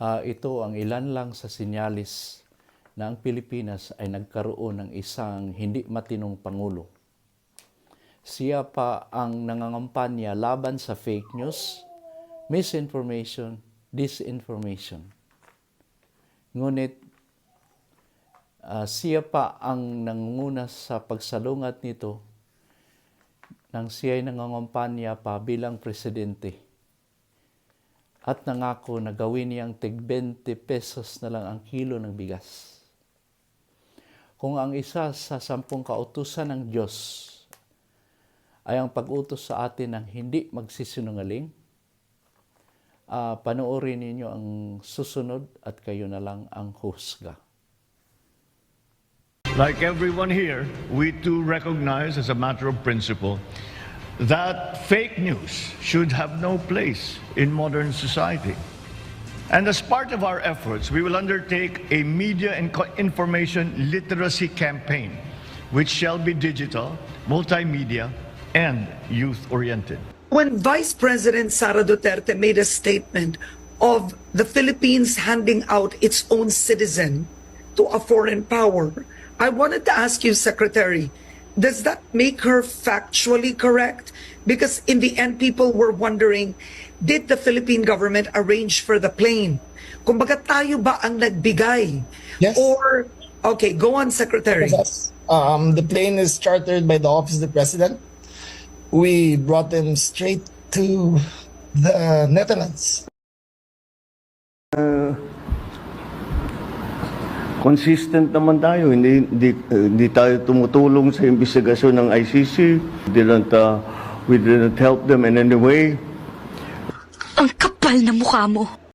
Ito ang ilan lang sa sinyalis na ang Pilipinas ay nagkaroon ng isang hindi matinong Pangulo. Siya pa ang nangangampanya laban sa fake news, misinformation, disinformation. Ngunit siya pa ang nangunguna sa pagsalungat nito nang siya ay nangangampanya pa bilang presidente. At nangako na gawin niyang tig 20 pesos na lang ang kilo ng bigas. Kung ang isa sa 10 kautusan ng Diyos ay ang pag-utos sa atin ng hindi magsisinungaling, panoorin ninyo ang susunod at kayo na lang ang husga. Like everyone here, we too recognize as a matter of principle that fake news should have no place in modern society. And as part of our efforts, we will undertake a media and information literacy campaign, which shall be digital, multimedia, and youth-oriented. When Vice President Sara Duterte made a statement of the Philippines handing out its own citizen to a foreign power, I wanted to ask you, Secretary, does that make her factually correct? Because in the end, people were wondering, did the Philippine government arrange for the plane? Kumbaga tayo ba ang nagbigay? Yes. Or, okay, go on, Secretary. Yes. The plane is chartered by the Office of the President. We brought them straight to the Netherlands. Consistent naman tayo, hindi tayo tumutulong sa investigasyon ng ICC. We didn't help them in any way. Ang kapal na mukha mo.